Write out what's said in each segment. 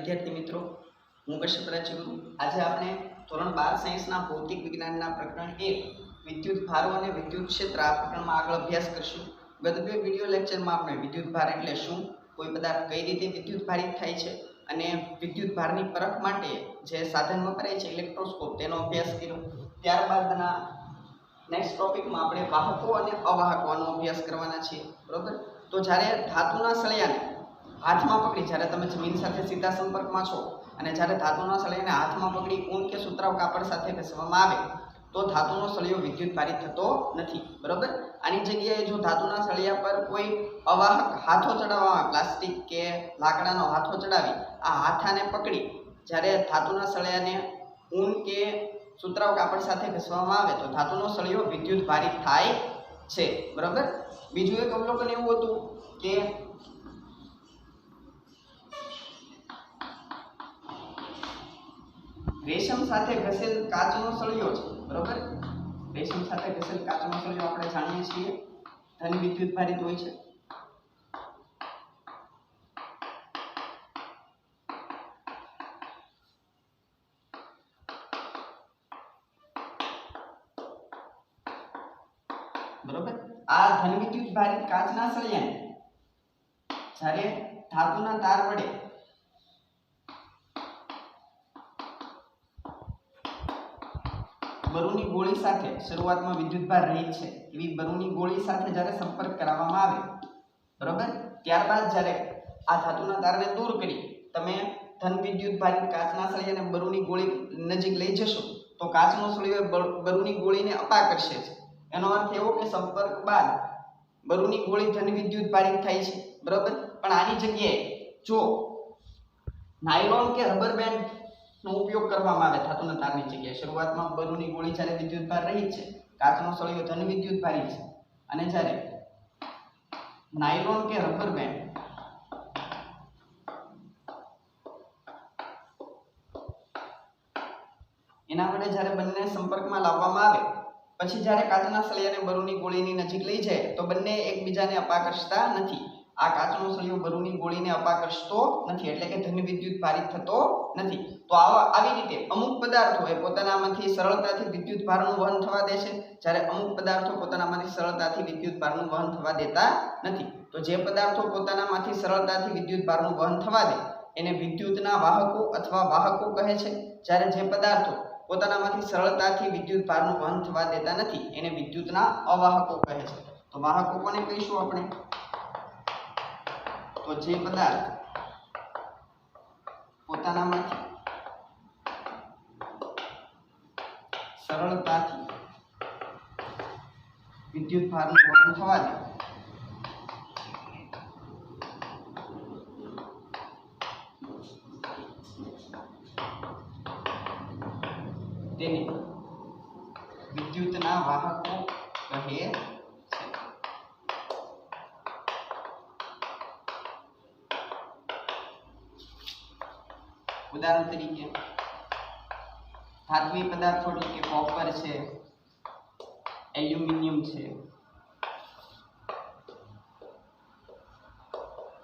વિદ્યાર્થી મિત્રો, હું કશ્યપ રાજ્યગુરુ. આજે આપણે ધોરણ 12 સાયન્સના ભૌતિક વિજ્ઞાનના પ્રકરણ 1 વિદ્યુત ભારો અને વિદ્યુત ક્ષેત્ર આ પ્રકરણમાં આગળ અભ્યાસ કરશું. ગત બે વિડિયો લેક્ચરમાં આપણે વિદ્યુત ભાર એટલે શું, કોઈ પદાર્થ કઈ રીતે વિદ્યુત ભારિત થાય છે અને વિદ્યુત ભારની પરખ માટે જે સાધન વપરાય છે ઇલેક્ટ્રોસ્કોપ તેનો અભ્યાસ કર્યો. ત્યારબાદના નેક્સ્ટ ટોપિકમાં આપણે વાહકો અને અવાહકોનો અભ્યાસ કરવાના છીએ. બરોબર. તો જ્યારે ધાતુના સળિયાને હાથમાં પકડી, જ્યારે તમે જમીન સાથે સીધા સંપર્કમાં છો અને જ્યારે ધાતુના સળિયાને હાથમાં પકડી ઊન કે સુતરાઉ કાપડ સાથે ઘસવામાં આવે તો ધાતુનો સળિયો વિદ્યુત ભારિત થતો નથી. બરોબર. આની જગ્યાએ જો ધાતુના સળિયા પર કોઈ અવાહક હાથો ચડાવવામાં, પ્લાસ્ટિક કે લાકડાનો હાથો ચડાવી આ હાથાને પકડી જ્યારે ધાતુના સળિયાને ઊન કે સુતરાઉ કાપડ સાથે ઘસવામાં આવે તો ધાતુનો સળિયો વિદ્યુત ભારિત થાય છે. બરોબર. બીજું એક અવલોકન એવું હતું કે રેશમ સાથે ઘસેલ કાચનો સળિયો છે. બરોબર. રેશમ સાથે ઘસેલ કાચનો સળિયો આપણે જાણીએ છીએ ધન વિદ્યુત ભારિત હોય છે. બરોબર. આ ધન વિદ્યુત ભારિત કાચના સળિયાને જ્યારે ધાતુના તાર વડે બરુની ગોળી સાથે, શરૂઆતમાં વિદ્યુતભાર રહિત છે એવી બરુની ગોળી સાથે જ્યારે સંપર્ક કરાવવામાં આવે, બરોબર, ત્યારબાદ જ્યારે આ ધાતુના તારને દૂર કરી તમે ધન વિદ્યુત ભારિત કાચના સળિયાને બરુની ગોળી નજીક લઈ જશો તો કાચનો સળિયો બરુની ગોળીને અપાકર્ષે છે. એનો અર્થ એવો કે સંપર્ક બાદ બરુની ગોળી ધન વિદ્યુત ભારિત થાય છે. બરોબર. પણ આની જગ્યાએ જો નાયલોન કે રબર બેન્ડ નો ઉપયોગ કરવામાં આવે ધાતુના તારની જગ્યાએ, શરૂઆતમાં બરુની ગોળી જ્યારે વિદ્યુત ભાર રહિત છે, કાચનો સળિયો ધન વિદ્યુત ભારિત છે, અને જ્યારે નાયલોન કે રબર બેન્ડ એના વડે જ્યારે બંને સંપર્કમાં લાવવામાં આવે પછી જ્યારે કાચના સળિયાને બરુની ગોળીની નજીક લઈ જાય તો બંને એકબીજાને અપાકર્ષતા નથી. આ કાચનો સળિયો બરુની ગોળીને અપાકર્ષતો નથી, એટલે કે ધન વિદ્યુત ભારિત થતો નથી. તો આવી રીતે અમુક પદાર્થો એ પોતાનામાંથી સરળતાથી વિદ્યુત ભારનું વહન થવા દે છે, જ્યારે અમુક પદાર્થો પોતાનામાંથી સરળતાથી વિદ્યુત ભારનું વહન થવા દેતા નથી. તો જે પદાર્થો પોતાનામાંથી સરળતાથી વિદ્યુત ભારનું વહન થવા દે એને વિદ્યુતના વાહકો અથવા વાહકો કહે છે, જ્યારે જે પદાર્થો પોતાનામાંથી સરળતાથી વિદ્યુત ભારનું વહન થવા દેતા નથી એને વિદ્યુતના અવાહકો કહે છે. તો વાહકો કોને કહીશું આપણે? તો જે પદાર્થ પોતાનામાંથી સરળતાથી વિદ્યુત ભારનું વહન થવા દે તેને વિદ્યુતના વાહકો કહે છે. ઉદાહરણ તરીકે ધાત્વિક પદાર્થો એટલે કે કોપર છે, એલ્યુમિનિયમ છે,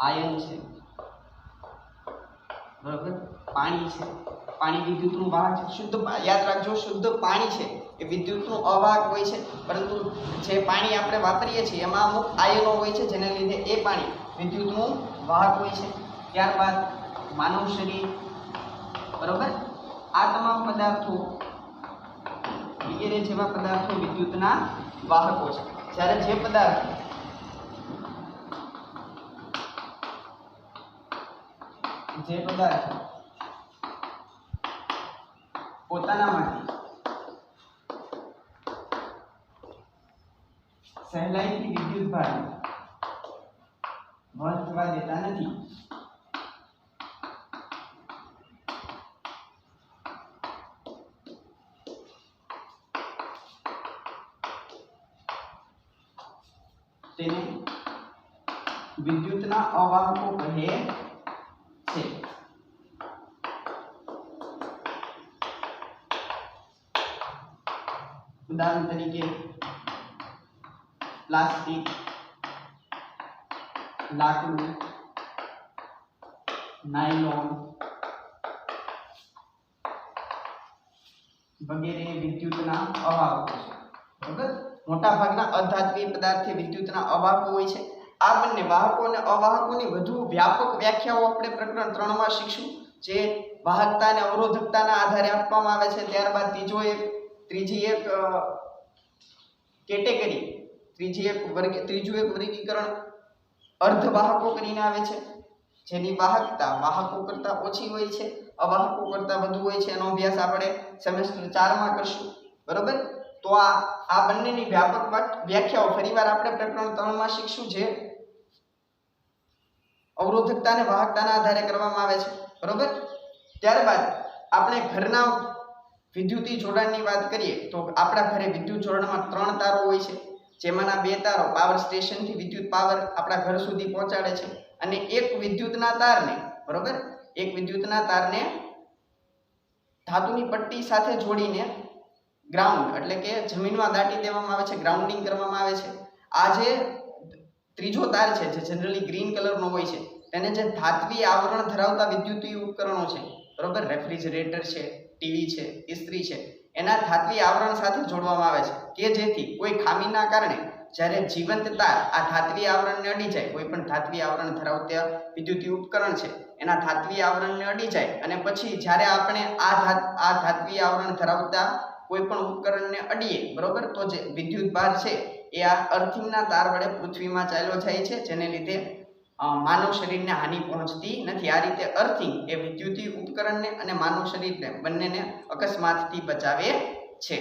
આયર્ન છે, બરાબર, પાણી છે. પાણી વિદ્યુતનું વાહક છે. શુદ્ધ, યાદ રાખજો, શુદ્ધ પાણી છે એ વિદ્યુતનું અવાહક હોય છે, પરંતુ જે પાણી આપણે વાપરીએ છીએ એમાં અમુક આયનો હોય છે જેને લીધે એ પાણી વિદ્યુતનું વાહક હોય છે. ત્યારબાદ માનવ શરીર, બરોબર, આ તમામ પદાર્થો વગેરે જેવા પદાર્થો વિદ્યુતના વાહકો છે. જ્યારે જે પદાર્થ પોતાનામાંથી સહેલાઈથી વિદ્યુત ભાર વહન થવા દેતા નથી તેને વિદ્યુતના અવાહકો કહે છે. ઉદાહરણ તરીકે પ્લાસ્ટિક, લાકડું, નાયલોન, વગેરે વિદ્યુતના અવાહકો છે. બરાબર, મોટા ભાગના અધાત્વીય પદાર્થે વિદ્યુતના અવાહકો હોય છે. આ બંને વાહકો અને અવાહકોની વધુ વ્યાપક વ્યાખ્યાઓ આપણે પ્રકરણ 3 માં શીખશું, જે વાહકતા અને અવરોધકતાના આધારે આપવામાં આવે છે. ત્યારબાદ ત્રીજી એક કેટેગરી, ત્રીજું એક વર્ગીકરણ અર્ધવાહકો કરીને આવે છે, જેની વાહકતા વાહકો કરતા ઓછી હોય છે, અવાહકો કરતા વધુ હોય છે. એનો અભ્યાસ આપણે સેમેસ્ટર 4 માં કરશું. બરોબર, તો આ બંનેની વ્યાપક વ્યાખ્યાઓ ફરીવાર આપણે પ્રકરણ 3 માં શીખશું, જે અવરોધકતા અને વાહકતાના આધારે કરવામાં આવે છે. બરોબર, ત્યારબાદ આપણે ઘરના વિદ્યુતીય જોડાણની વાત કરીએ તો આપણા ઘરે વિદ્યુત જોડાણમાં 3 તારો હોય છે, જેમાંના 2 તારો પાવર સ્ટેશનથી વિદ્યુત પાવર આપણા ઘર સુધી પહોંચાડે છે, અને એક વિદ્યુતના તારને ધાતુની પટ્ટી સાથે જોડીને ગ્રાઉન્ડ એટલે કે જમીનમાં દાટી દેવામાં આવે છે, ગ્રાઉન્ડિંગ કરવામાં આવે છે. આ જે ત્રીજો તાર છે, જે જનરલી ગ્રીન કલરનો હોય છે, તેને જે ધાત્વીય આવરણ ધરાવતા વિદ્યુતીય ઉપકરણો છે, બરોબર, રેફ્રિજરેટર છે, ટીવી છે, ઇસ્ત્રી છે, એના ધાત્વીય આવરણ સાથે જોડવામાં આવે છે, કે જેથી કોઈ ખામીના કારણે જ્યારે જીવંત તાર આ ધાત્વીય આવરણને અડી જાય, કોઈ પણ ધાત્વીય આવરણ ધરાવતા વિદ્યુતીય ઉપકરણ છે એના ધાત્વીય આવરણને અડી જાય, અને પછી જ્યારે આપણે આ ધાત્વીય આવરણ ધરાવતા કોઈ પણ ઉપકરણને અડીએ, બરોબર, તો જે વિદ્યુત ભાર છે એ આ અર્થિંગના તાર વડે પૃથ્વીમાં ચાલ્યો જાય છે, જેને લીધે માનવ શરીરને હાનિ પહોંચતી નથી. આ રીતે અર્થિંગ એ વિદ્યુતીય ઉપકરણને અને માનવ શરીરને બંનેને અકસ્માતથી બચાવે છે.